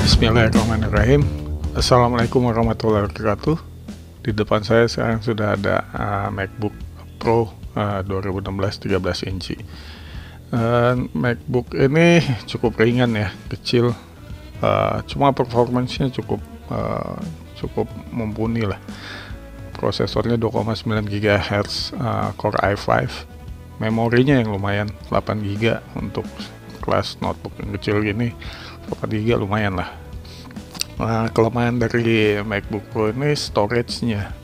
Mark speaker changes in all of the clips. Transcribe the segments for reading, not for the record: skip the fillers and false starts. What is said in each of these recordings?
Speaker 1: Bismillahirrahmanirrahim. Assalamualaikum warahmatullahi wabarakatuh. Di depan saya sekarang sudah ada MacBook Pro 2016 13 inci. MacBook ini cukup ringan ya, kecil, cuma performance-nya cukup mumpuni lah. Prosesornya 2,9 GHz Core i5, memorinya yang lumayan 8 GB untuk kelas notebook yang kecil gini. 8 GB lumayan lah. Nah, kelemahan dari MacBook Pro ini storage-nya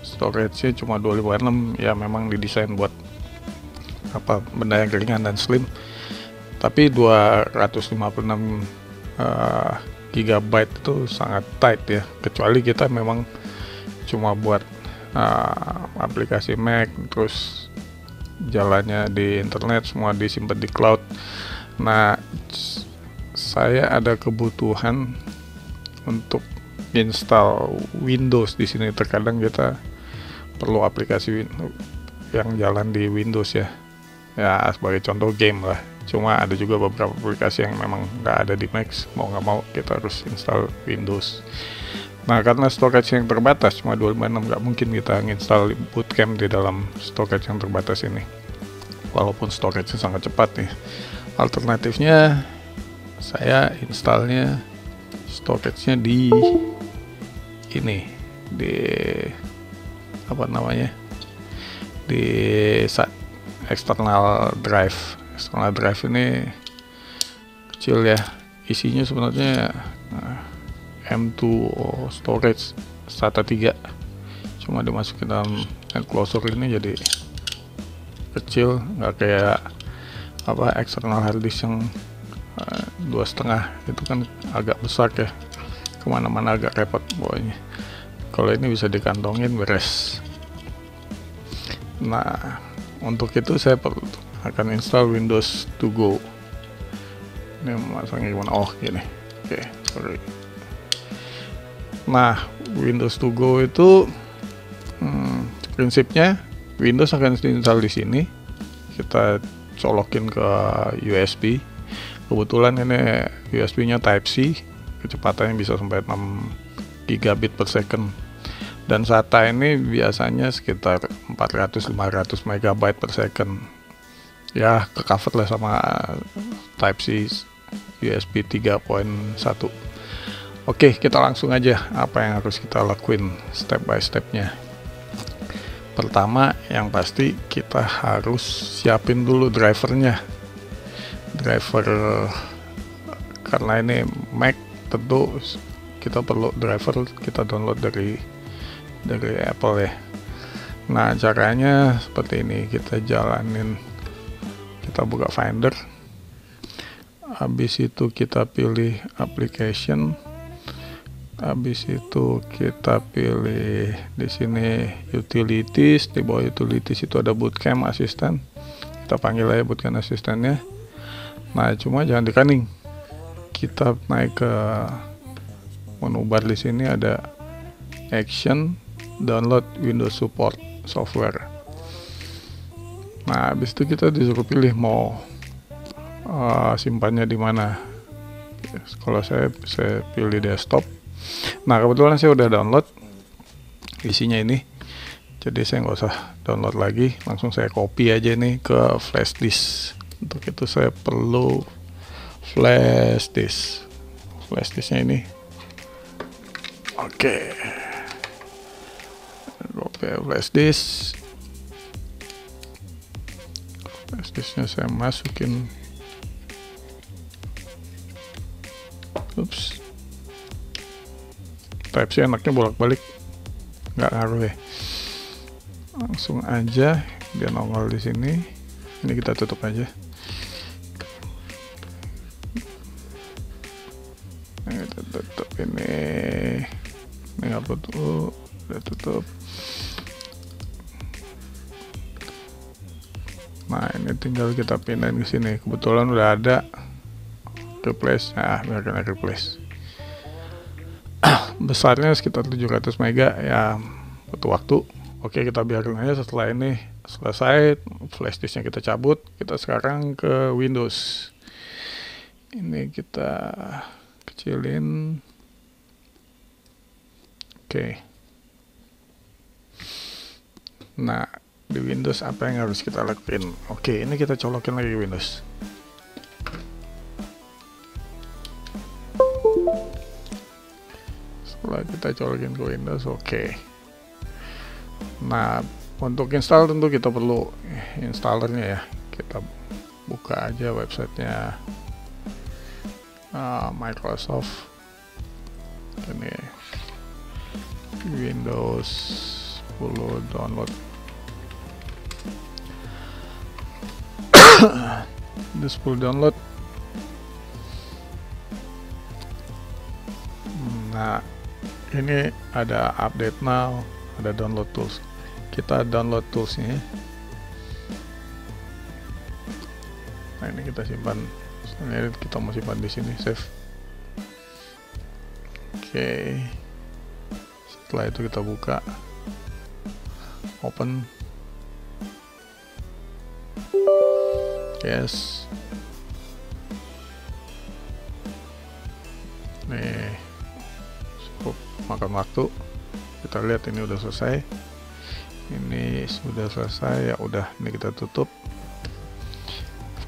Speaker 1: cuma 256, ya memang didesain buat benda yang ringan dan slim, tapi 256 GB itu sangat tight ya, kecuali kita memang cuma buat aplikasi Mac, terus jalannya di internet semua disimpan di cloud. Nah, saya ada kebutuhan untuk install Windows di sini. Terkadang kita perlu aplikasi yang jalan di Windows ya. Ya, sebagai contoh game lah. Cuma ada juga beberapa aplikasi yang memang nggak ada di Mac, mau nggak mau kita harus install Windows. Nah, karena storage yang terbatas cuma 256, nggak mungkin kita install Bootcamp di dalam storage yang terbatas ini, walaupun storage-nya sangat cepat nih. Alternatifnya saya installnya storage-nya di ini, di di external drive. External drive ini kecil ya, isinya sebenarnya M2 storage SATA 3, cuma dimasukin dalam enclosure ini jadi kecil, nggak kayak external hard disk yang 2,5 itu kan agak besar ya, kemana-mana agak repot bawanya. Kalau ini bisa dikantongin beres. Nah, untuk itu saya akan install Windows to Go. Ini masangnya gimana? Oh gini, oke, sorry. Nah, Windows to Go itu prinsipnya Windows akan diinstal di sini. Kita colokin ke USB. Kebetulan ini USB-nya Type C, kecepatannya bisa sampai 6 gigabit per second. Dan SATA ini biasanya sekitar 400-500 megabyte per second. Ya, ke-cover lah sama Type C USB 3.1. Oke, kita langsung aja apa yang harus kita lakuin step by stepnya. Pertama, yang pasti kita harus siapin dulu drivernya. Driver, karena ini Mac, tentu kita perlu driver, kita download dari Apple ya. Nah, caranya seperti ini, kita buka Finder, habis itu kita pilih application, habis itu kita pilih di sini utilities. Di bawah utilities itu ada Bootcamp Assistant, kita panggil aja Bootcamp Assistantnya. Nah, cuma jangan di-running, kita naik ke menu bar. Di sini ada Action, Download Windows Support Software. Nah, habis itu kita disuruh pilih mau simpannya di mana. Kalau saya pilih desktop. Nah, kebetulan saya udah download isinya ini, jadi saya nggak usah download lagi, langsung saya copy aja nih ke flash disk. Untuk itu saya perlu flash disk. Flash disknya ini, oke. Copy flash disk. Flash disknya saya masukin. Ups. Type C enaknya bolak-balik, nggak ngaruh ya. Langsung aja dia nongol di sini. Ini kita tutup aja. Ini kita tutup ini nggak butuh, udah tutup. Nah, ini tinggal kita pindahin ke sini. Kebetulan udah ada replace. Nah, biarkan replace. Besarnya sekitar 700 mega ya, butuh waktu. Oke, kita biarin aja. Setelah ini selesai, flash disknya kita cabut. Kita sekarang ke Windows. Ini kita kecilin. Oke. Nah, di Windows apa yang harus kita lakuin? Oke, ini kita colokin lagi Windows. Setelah kita colokin ke Windows, oke. Nah, untuk install tentu kita perlu installernya ya. Kita buka aja websitenya Microsoft. Ini Windows 10 download. Windows 10 download. Nah, ini ada update now, ada download tools. Kita download toolsnya. Nah, ini kita simpan. Ini kita mau simpan di sini, save. Oke. Setelah itu kita buka, open. Yes. Nih, cukup makan waktu. Kita lihat ini udah selesai. Ini sudah selesai, ya udah. Ini kita tutup.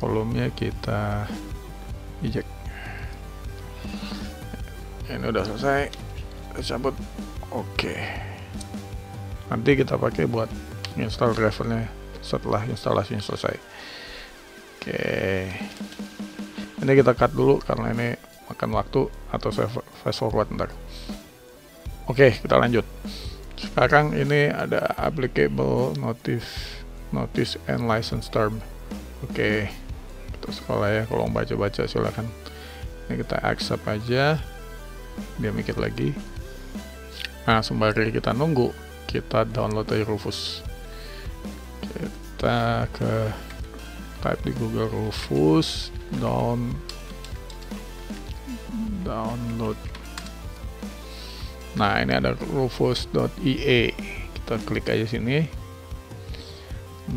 Speaker 1: Volumenya kita eject. Ini udah selesai. Kita cabut. Oke. Nanti kita pakai buat install drivernya setelah instalasinya selesai. Oke. Ini kita cut dulu karena ini makan waktu, atau saya fast forward ntar. Oke, kita lanjut. Sekarang ini ada applicable notice and license term. Oke, kita sekolah ya. Kalau mau baca-baca silakan. Ini kita accept aja. Dia mikir lagi. Nah, sembari kita nunggu, kita download dari Rufus. Kita type di Google Rufus download. Nah, ini ada rufus.ie. Kita klik aja sini.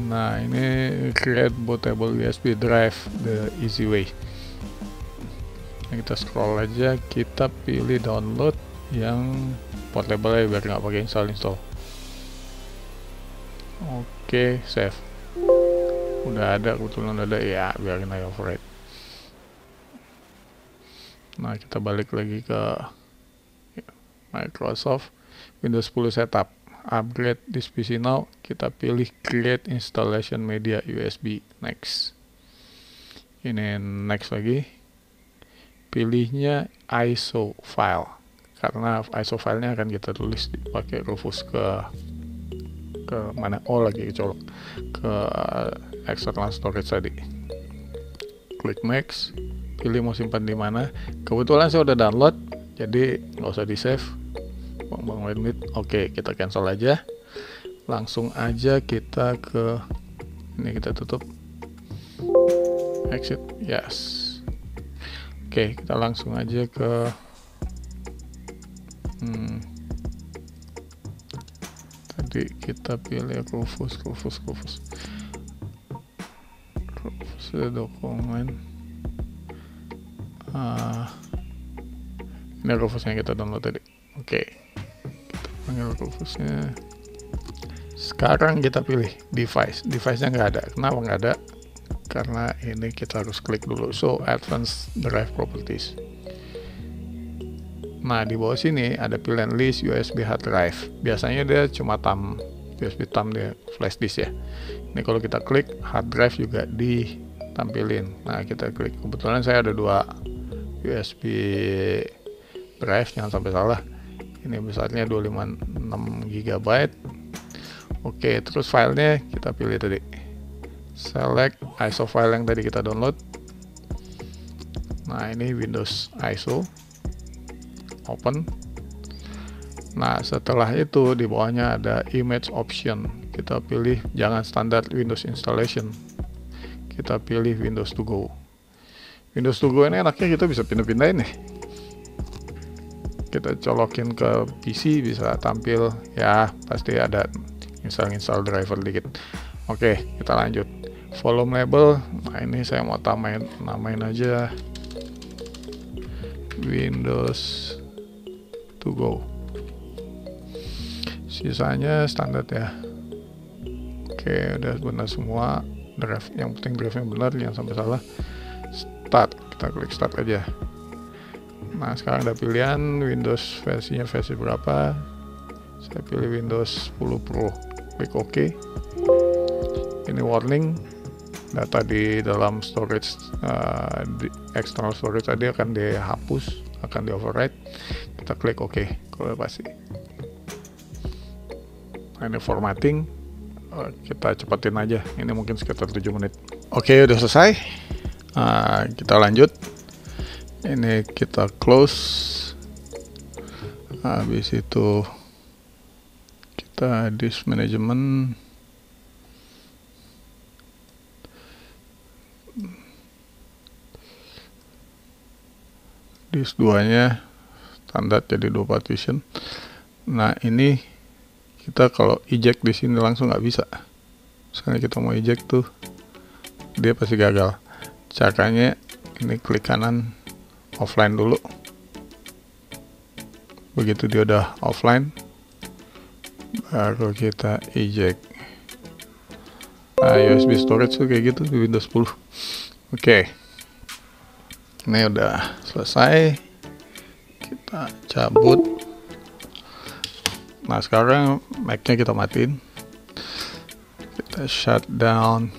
Speaker 1: Nah, ini create bootable USB drive the easy way. Nah, kita scroll aja, kita pilih download yang portable ya, biar nggak pakai install. Oke, save. Udah ada, kebetulan udah ada ya, biarin aja override. Nah, kita balik lagi ke Microsoft. Windows 10 setup, upgrade this PC now. Kita pilih create installation media USB, next. Ini next lagi. Pilihnya ISO file, karena ISO filenya akan kita tulis pakai Rufus ke mana? Oh, lagi kecolok ke external storage tadi. Klik next. Pilih mau simpan di mana. Kebetulan saya udah download, jadi nggak usah di save. Bang limit. Oke, kita cancel aja. Langsung aja kita ke ini, kita tutup. Exit. Yes. Oke, kita langsung aja ke tadi kita pilih Rufus dokumen. Ini Rufus yang kita download tadi. Oke, kita panggil Rufusnya. Sekarang kita pilih device-nya nggak ada. Kenapa nggak ada? Karena ini kita harus klik dulu. So, advanced drive properties. Nah, di bawah sini ada pilihan list USB hard drive. Biasanya dia cuma USB thumb, dia flash disk ya. Ini kalau kita klik hard drive juga ditampilin. Nah, kita klik. Kebetulan saya ada 2 USB drive, jangan sampai salah. Ini besarnya 256 GB. Oke, terus filenya kita pilih tadi. Select ISO file yang tadi kita download. Nah, ini Windows ISO. Open. Nah, setelah itu di bawahnya ada image option. Kita pilih jangan standar Windows installation. Kita pilih Windows to go. Windows to go ini enaknya kita bisa pindah-pindahin nih. Kita colokin ke PC, bisa tampil ya, pasti ada install driver dikit. Oke, kita lanjut. Volume label. Nah, ini saya mau namain aja Windows to go. sisanya standar ya. Oke, udah benar semua drive, yang penting drive-nya benar, jangan sampai salah. Start, kita klik start aja. Nah, sekarang ada pilihan Windows versinya versi berapa. Saya pilih Windows 10 Pro, klik OK. Ini warning, data di dalam storage, di external storage tadi akan dihapus, akan di overwrite. Kita klik OK kalau pasti. Nah, ini formatting, kita cepatin aja, ini mungkin sekitar 7 menit. Oke, udah selesai. Kita lanjut. Ini kita close. Habis itu kita disk management. Disk 2-nya standar jadi 2 partition. Nah, ini kita kalau eject di sini langsung nggak bisa. Misalnya kita mau eject tuh, dia pasti gagal. Caranya ini klik kanan, offline dulu. Begitu dia udah offline, baru kita eject. Nah, USB storage tuh kayak gitu di Windows 10. Oke. Ini udah selesai. Kita cabut. Nah, sekarang Mac-nya kita matiin. Kita shut down.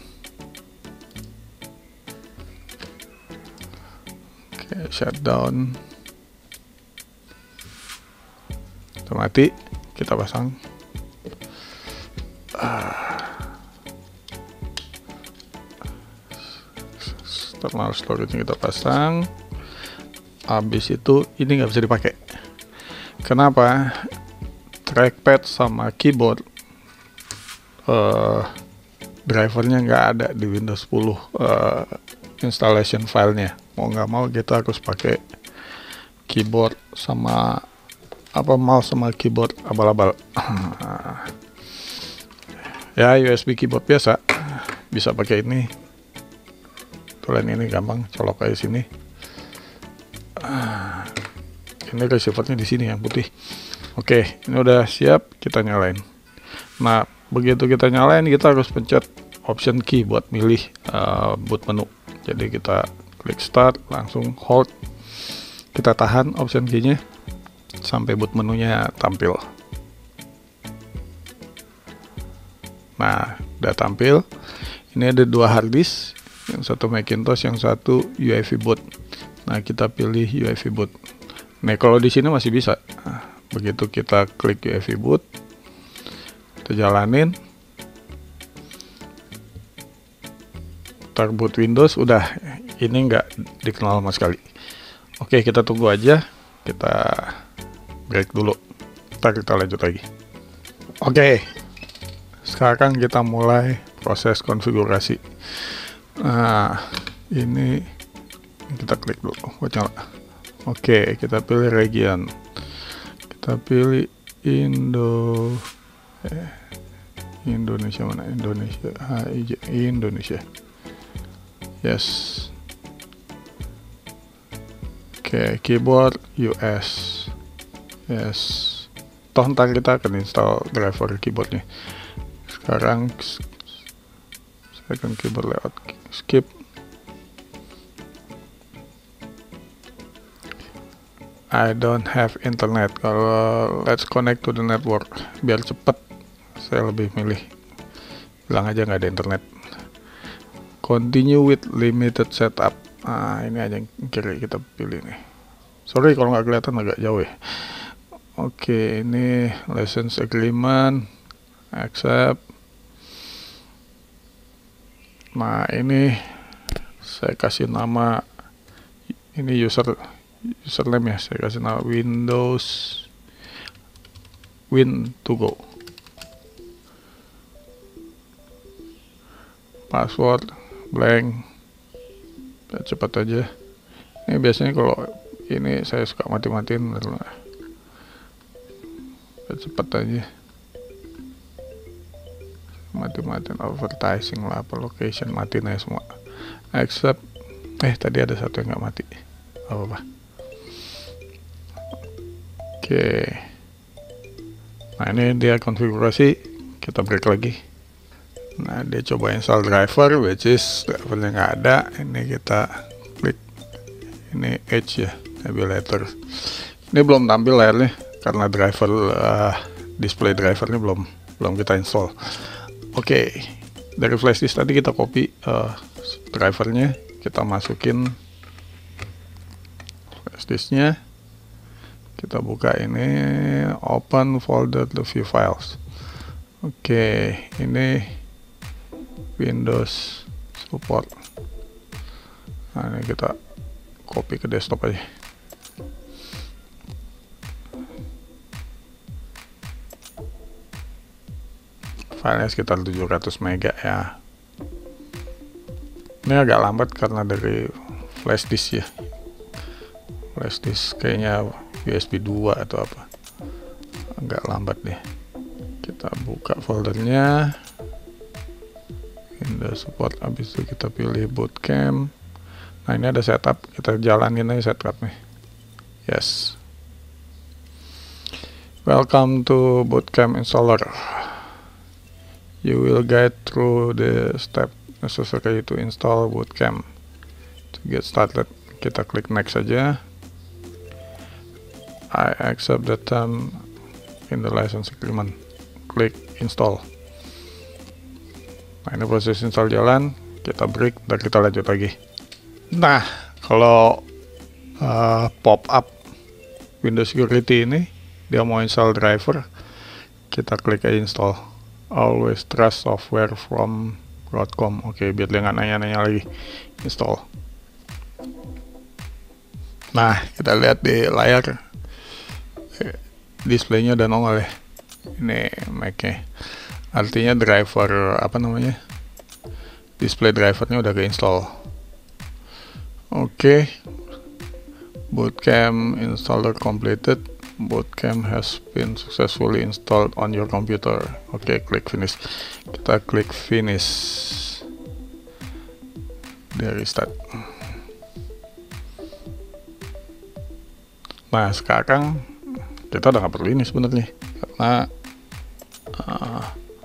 Speaker 1: Oke, shut down. Kita mati. Kita pasang. External storage kita pasang. Habis itu ini nggak bisa dipakai. Kenapa? Trackpad sama keyboard drivernya nggak ada di Windows 10 installation filenya. Mau nggak mau kita harus pakai keyboard sama mouse sama keyboard abal-abal. Ya, USB keyboard biasa bisa pakai ini. Tulen ini gampang, colok kayak sini. Ini receivernya di sini yang putih. Oke, ini udah siap, kita nyalain. Nah, begitu kita nyalain, kita harus pencet option key buat milih boot menu. Jadi kita klik start, langsung hold, kita tahan option key-nya sampai boot menunya tampil. Nah, udah tampil. Ini ada 2 hard disk, yang satu Macintosh, yang satu UEFI boot. Nah, kita pilih UEFI boot. Nah, kalau di sini masih bisa. Nah, begitu kita klik UEFI boot, kita jalanin, boot Windows, udah, ini nggak dikenal sama sekali. Oke, kita tunggu aja, kita break dulu, ntar kita lanjut lagi. Oke, sekarang kita mulai proses konfigurasi. Nah, ini kita klik dulu buat nyala. Oke, kita pilih region, kita pilih Indonesia mana? Indonesia, Indonesia. Yes. Oke, keyboard US. Yes. Toh ntar kita akan install driver keyboardnya. Sekarang second keyboard layout, skip. I don't have internet. Kalau let's connect to the network, biar cepet, saya lebih milih bilang aja nggak ada internet. Continue with limited setup. Nah, ini aja yang kiri kita pilih nih. Sorry kalau nggak kelihatan, agak jauh ya. Oke, ini license agreement, accept. Nah, ini saya kasih nama, ini username ya, saya kasih nama Windows Win to go. Password blank, biar cepat aja. Ini biasanya kalau ini saya suka mati-matiin, biar cepat aja. Mati-matiin advertising lah, apa location, matiin aja semua. Accept. Tadi ada satu yang nggak mati, apa-apa. Oke. Nah, ini dia konfigurasi, kita break lagi. Nah, dia coba install driver, which is drivernya nggak ada. Ini kita klik, ini Edge ya, Navigator. Ini belum tampil layarnya karena driver display drivernya belum kita install. Oke, dari flash disk tadi kita copy drivernya, kita masukin flash disknya, kita buka ini, open folder to view files. Oke, ini Windows support. Nah, ini kita copy ke desktop aja. Filenya sekitar 700 mega ya. Ini agak lambat karena dari flash disk ya. Flash disk kayaknya USB 2 atau apa. Agak lambat deh. Kita buka foldernya. Windows support, habis itu kita pilih bootcamp. Nah, ini ada setup, kita jalanin aja setupnya. Yes. Welcome to bootcamp installer. You will guide through the step necessary to install bootcamp. To get started, kita klik next saja. I accept the term in the license agreement. Klik install. Nah, ini proses install jalan, kita break dan kita lanjut lagi. Nah, kalau pop up Windows Security ini dia mau install driver, kita klik aja install. Always trust software from Broadcom. Oke, biar dia nggak nanya-nanya lagi. Install. Nah, kita lihat di layar displaynya udah nongol ya. Ini Mac-nya. Artinya driver apa namanya? Display drivernya udah keinstall. Oke. Bootcamp installer completed. Bootcamp has been successfully installed on your computer. Oke, klik finish. Kita klik finish. Dari start. Nah, sekarang kita udah nggak perlu ini sebenarnya karena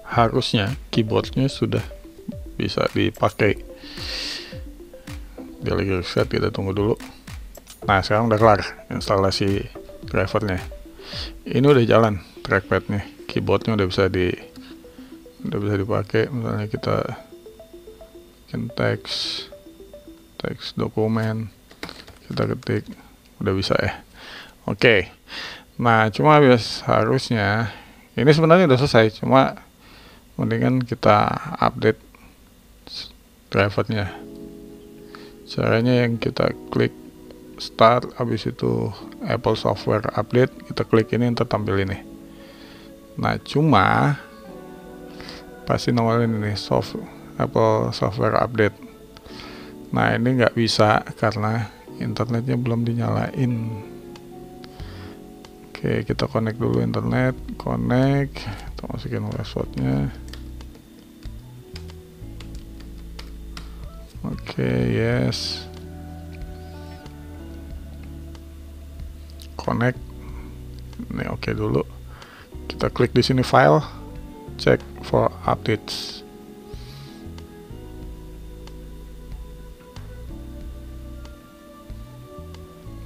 Speaker 1: harusnya keyboardnya sudah bisa dipakai. Dia lagi reset, kita tunggu dulu. Nah, sekarang udah kelar instalasi drivernya. Ini udah jalan trackpadnya, keyboardnya udah bisa dipakai. Misalnya kita bikin teks dokumen, kita ketik, udah bisa ya. Oke. Nah, cuma harusnya ini sebenarnya udah selesai, cuma mendingan kita update drivernya. Caranya yang kita klik start, habis itu Apple Software Update, kita klik ini untuk tampil ini. Nah, cuma pasti nongolin ini Apple Software Update. Nah, ini nggak bisa karena internetnya belum dinyalain. Oke, kita connect dulu internet, connect, kita masukin passwordnya. Oke, yes. Connect. Ini oke dulu. Kita klik di sini file, check for updates.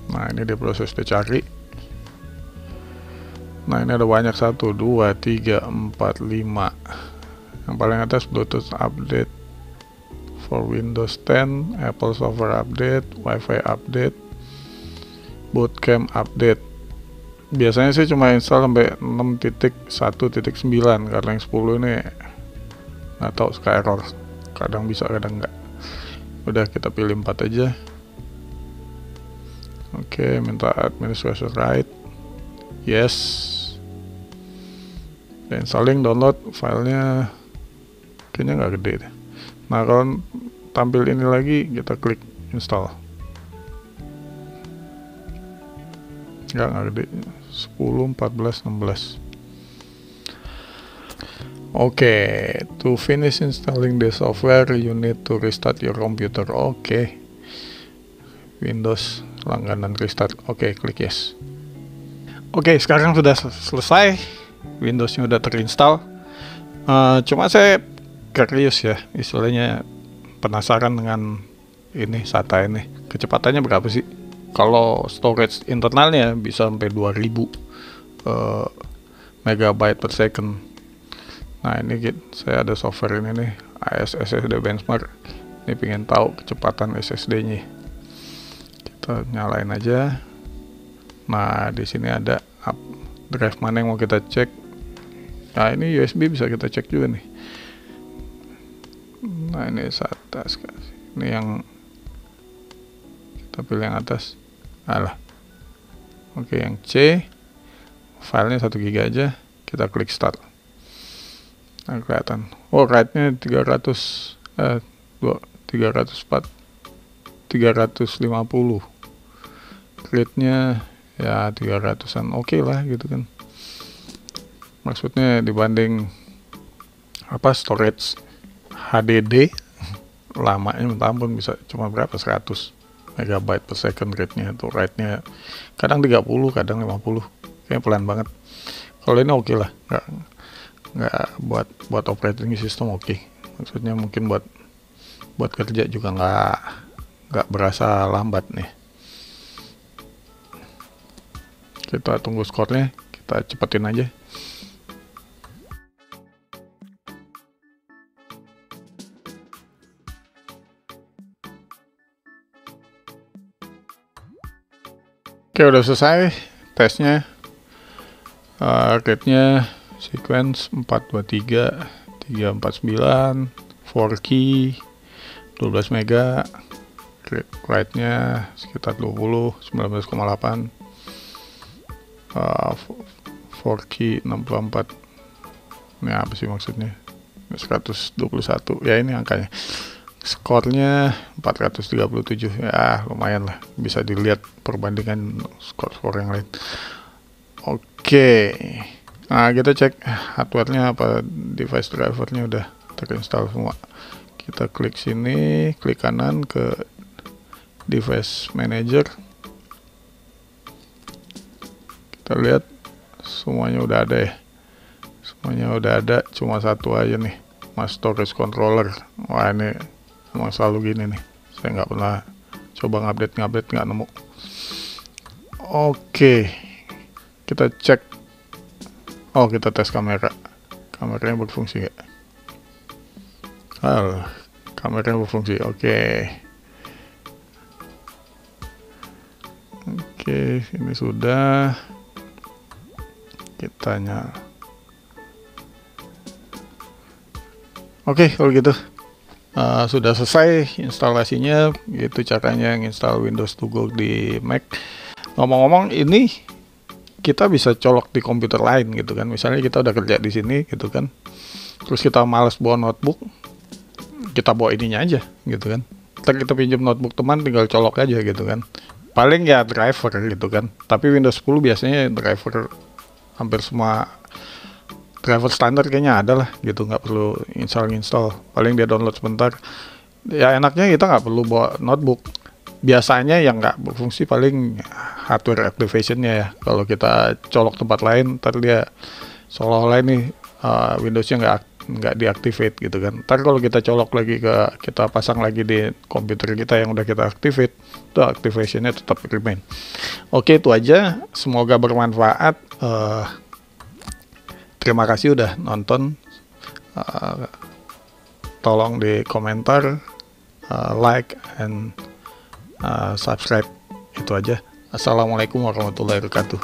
Speaker 1: Nah, ini dia proses dicari. Nah, ini ada banyak, 1, 2, 3, 4, 5. Yang paling atas Bluetooth update for Windows 10, Apple Software Update, Wi-Fi Update, Bootcamp Update. Biasanya sih cuma install sampai 6.1.9 karena yang 10 ini nggak tahu, suka error. Kadang bisa, kadang nggak. Udah, kita pilih 4 aja. Oke, minta administrator right. Yes. Dan installing, download filenya kayaknya nggak gede deh. Nah, kalau tampil ini lagi, kita klik install. Nggak gede. 10, 14, 16. Oke, to finish installing the software, you need to restart your computer. Oke. Windows langganan restart. Oke, klik yes. Oke, sekarang sudah selesai. Windowsnya udah terinstall. Cuma saya curious ya, istilahnya penasaran dengan ini SATA ini. Kecepatannya berapa sih? Kalau storage internalnya bisa sampai 2000 megabyte per second. Nah ini saya ada software ini nih, AES SSD Benchmark. Ini pengen tahu kecepatan SSD nya. Kita nyalain aja. Nah di sini ada drive mana yang mau kita cek. Nah ini USB bisa kita cek juga nih. Nah ini atas, ini yang kita pilih yang atas. Alah. Oke, yang C filenya 1 GB aja, kita klik start. Nah kelihatan, oh write-nya 350, read-nya ya 300-an, oke lah gitu kan. Maksudnya dibanding storage HDD lamanya minta ampun, bisa cuma berapa, 100 megabyte per second rate-nya tuh, write-nya kadang 30, kadang 50, kayak pelan banget. Kalau ini oke lah, nggak buat operating system oke. Maksudnya mungkin buat kerja juga nggak berasa lambat nih. Kita tunggu skornya, kita cepetin aja. Oke, udah selesai tesnya. Rate-nya sequence 423, 349, 4 key, 12 mega, write-nya sekitar 20, 19,8, 4 key 64. Ini apa sih maksudnya? 121, ya ini angkanya. Skornya 437, ya lumayan lah, bisa dilihat perbandingan skor-skor yang lain. Oke, nah kita cek hardware-nya apa, device driver-nya udah terinstall semua. Kita klik sini, klik kanan ke device manager. Kita lihat semuanya udah ada ya, semuanya udah ada, cuma satu aja nih, storage controller. Wah ini emang selalu gini nih, saya nggak pernah coba ngupdate nggak nemu. Oke, kita cek. Oh, kita tes kameranya berfungsi nggak? Kameranya berfungsi. Oke, ini sudah, kita nyala. Oke, kalau gitu sudah selesai instalasinya. Itu caranya install Windows to Go di Mac. Ngomong-ngomong, ini kita bisa colok di komputer lain gitu kan. Misalnya kita udah kerja di sini gitu kan, terus kita males bawa notebook, kita bawa ininya aja gitu kan. Ntar kita pinjam notebook teman, tinggal colok aja gitu kan. Paling ya driver gitu kan. Tapi Windows 10 biasanya driver, hampir semua driver standar kayaknya ada lah gitu, nggak perlu install. Paling dia download sebentar. Ya enaknya kita nggak perlu bawa notebook. Biasanya yang nggak berfungsi paling hardware activation-nya ya. Kalau kita colok tempat lain, ntar dia seolah-olah ini Windows-nya nggak deactivate gitu kan. Ntar kalau kita colok lagi kita pasang lagi di komputer kita yang udah kita activate, itu activation-nya tetap remain. Oke, itu aja. Semoga bermanfaat. Terima kasih udah nonton. Tolong di komentar, like, and subscribe. Itu aja. Assalamualaikum warahmatullahi wabarakatuh.